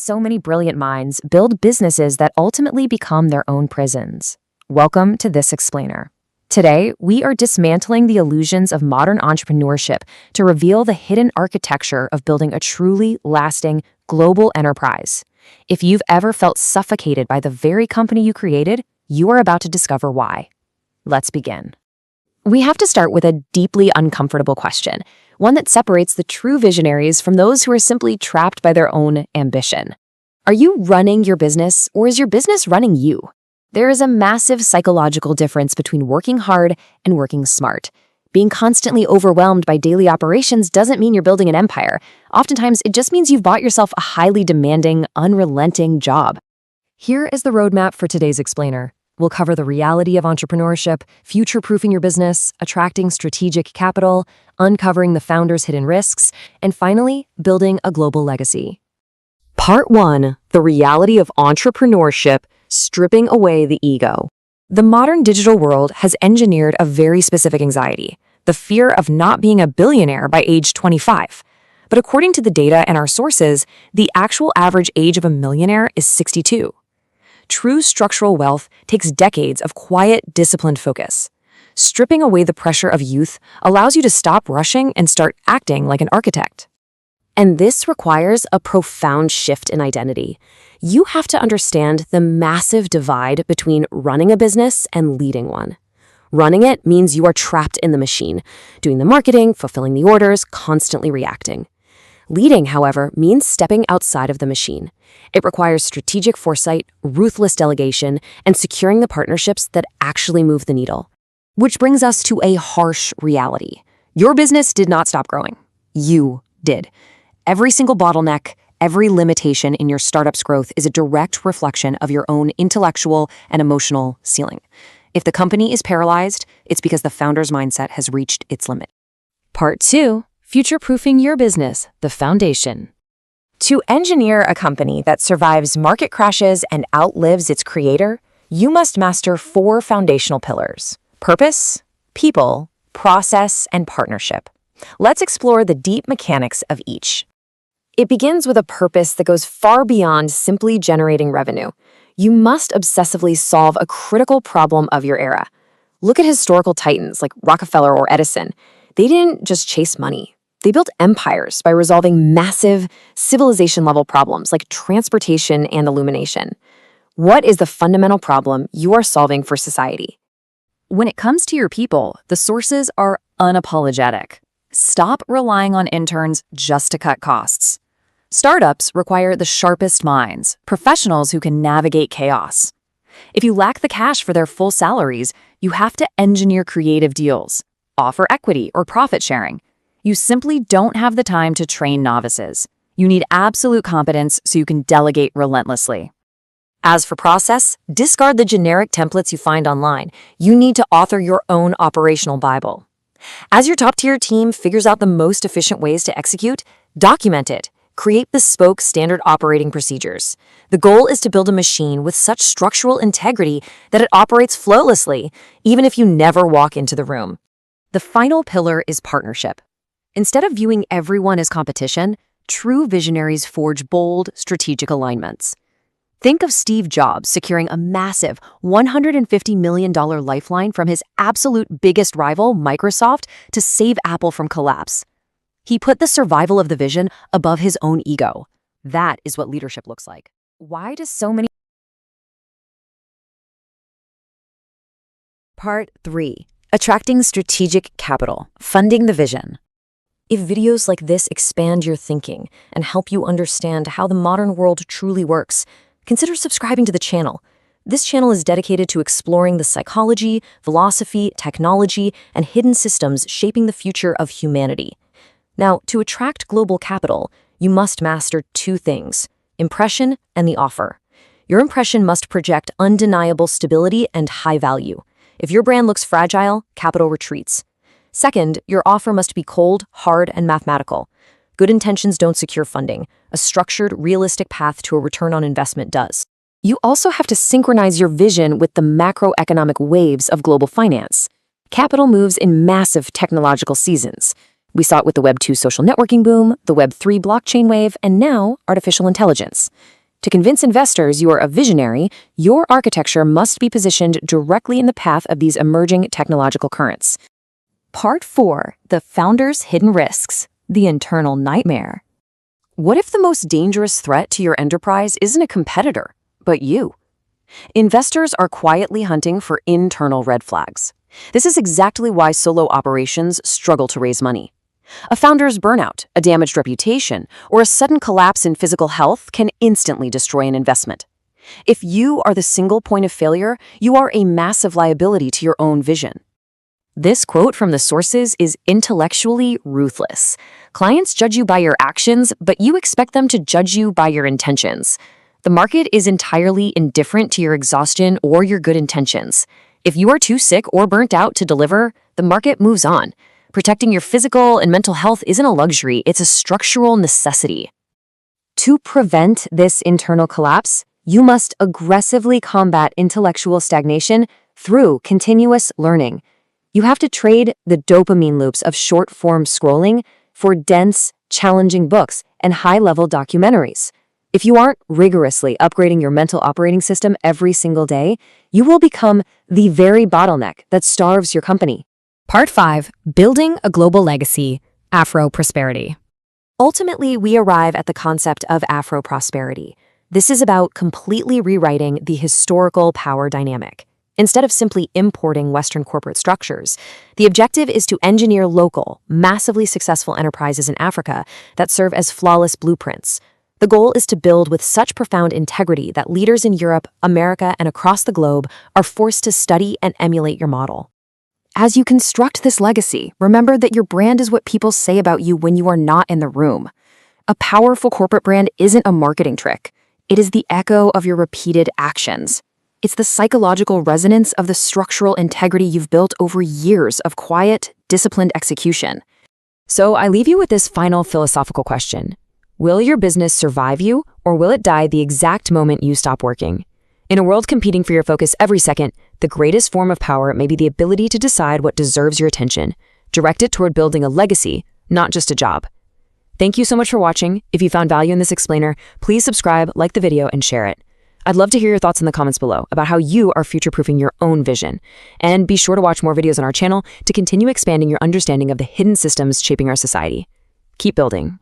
so many brilliant minds build businesses that ultimately become their own prisons? Welcome to This Explainer. Today, we are dismantling the illusions of modern entrepreneurship to reveal the hidden architecture of building a truly lasting global enterprise. If you've ever felt suffocated by the very company you created, you are about to discover why. Let's begin. We have to start with a deeply uncomfortable question, one that separates the true visionaries from those who are simply trapped by their own ambition. Are you running your business, or is your business running you? There is a massive psychological difference between working hard and working smart. Being constantly overwhelmed by daily operations doesn't mean you're building an empire. Oftentimes, it just means you've bought yourself a highly demanding, unrelenting job. Here is the roadmap for today's explainer. We'll cover the reality of entrepreneurship, future-proofing your business, attracting strategic capital, uncovering the founder's hidden risks, and finally, building a global legacy. Part 1. The reality of entrepreneurship, stripping away the ego. The modern digital world has engineered a very specific anxiety, the fear of not being a billionaire by age 25. But according to the data and our sources, the actual average age of a millionaire is 62. True structural wealth takes decades of quiet, disciplined focus. Stripping away the pressure of youth allows you to stop rushing and start acting like an architect. And this requires a profound shift in identity. You have to understand the massive divide between running a business and leading one. Running it means you are trapped in the machine, doing the marketing, fulfilling the orders, constantly reacting. Leading, however, means stepping outside of the machine. It requires strategic foresight, ruthless delegation, and securing the partnerships that actually move the needle. Which brings us to a harsh reality. Your business did not stop growing. You did. Every single bottleneck, every limitation in your startup's growth is a direct reflection of your own intellectual and emotional ceiling. If the company is paralyzed, it's because the founder's mindset has reached its limit. Part 2. Future-proofing your business, the foundation. To engineer a company that survives market crashes and outlives its creator, you must master 4 foundational pillars: purpose, people, process, and partnership. Let's explore the deep mechanics of each. It begins with a purpose that goes far beyond simply generating revenue. You must obsessively solve a critical problem of your era. Look at historical titans like Rockefeller or Edison. They didn't just chase money. They built empires by resolving massive, civilization-level problems like transportation and illumination. What is the fundamental problem you are solving for society? When it comes to your people, the sources are unapologetic. Stop relying on interns just to cut costs. Startups require the sharpest minds, professionals who can navigate chaos. If you lack the cash for their full salaries, you have to engineer creative deals, offer equity or profit sharing. You simply don't have the time to train novices. You need absolute competence so you can delegate relentlessly. As for process, discard the generic templates you find online. You need to author your own operational Bible. As your top-tier team figures out the most efficient ways to execute, document it. Create bespoke standard operating procedures. The goal is to build a machine with such structural integrity that it operates flawlessly, even if you never walk into the room. The final pillar is partnership. Instead of viewing everyone as competition, true visionaries forge bold, strategic alignments. Think of Steve Jobs securing a massive $150 million lifeline from his absolute biggest rival, Microsoft, to save Apple from collapse. He put the survival of the vision above his own ego. That is what leadership looks like. Why does so many... Part 3. Attracting strategic capital, funding the vision. If videos like this expand your thinking and help you understand how the modern world truly works, consider subscribing to the channel. This channel is dedicated to exploring the psychology, philosophy, technology, and hidden systems shaping the future of humanity. Now, to attract global capital, you must master 2 things: impression and the offer. Your impression must project undeniable stability and high value. If your brand looks fragile, capital retreats. Second, your offer must be cold, hard, and mathematical. Good intentions don't secure funding. A structured, realistic path to a return on investment does. You also have to synchronize your vision with the macroeconomic waves of global finance. Capital moves in massive technological seasons. We saw it with the Web 2 social networking boom, the Web 3 blockchain wave, and now artificial intelligence. To convince investors you are a visionary, your architecture must be positioned directly in the path of these emerging technological currents. Part 4. The Founder's Hidden Risks, the Internal Nightmare. What if the most dangerous threat to your enterprise isn't a competitor, but you? Investors are quietly hunting for internal red flags. This is exactly why solo operations struggle to raise money. A founder's burnout, a damaged reputation, or a sudden collapse in physical health can instantly destroy an investment. If you are the single point of failure, you are a massive liability to your own vision. This quote from the sources is intellectually ruthless. Clients judge you by your actions, but you expect them to judge you by your intentions. The market is entirely indifferent to your exhaustion or your good intentions. If you are too sick or burnt out to deliver, the market moves on. Protecting your physical and mental health isn't a luxury, it's a structural necessity. To prevent this internal collapse, you must aggressively combat intellectual stagnation through continuous learning. You have to trade the dopamine loops of short-form scrolling for dense, challenging books and high-level documentaries. If you aren't rigorously upgrading your mental operating system every single day, you will become the very bottleneck that starves your company. Part 5. Building a Global Legacy, Afro-Prosperity. Ultimately, we arrive at the concept of Afro-Prosperity. This is about completely rewriting the historical power dynamic. Instead of simply importing Western corporate structures, the objective is to engineer local, massively successful enterprises in Africa that serve as flawless blueprints. The goal is to build with such profound integrity that leaders in Europe, America, and across the globe are forced to study and emulate your model. As you construct this legacy, remember that your brand is what people say about you when you are not in the room. A powerful corporate brand isn't a marketing trick. It is the echo of your repeated actions. It's the psychological resonance of the structural integrity you've built over years of quiet, disciplined execution. So I leave you with this final philosophical question. Will your business survive you, or will it die the exact moment you stop working? In a world competing for your focus every second, the greatest form of power may be the ability to decide what deserves your attention. Direct it toward building a legacy, not just a job. Thank you so much for watching. If you found value in this explainer, please subscribe, like the video, and share it. I'd love to hear your thoughts in the comments below about how you are future-proofing your own vision. And be sure to watch more videos on our channel to continue expanding your understanding of the hidden systems shaping our society. Keep building.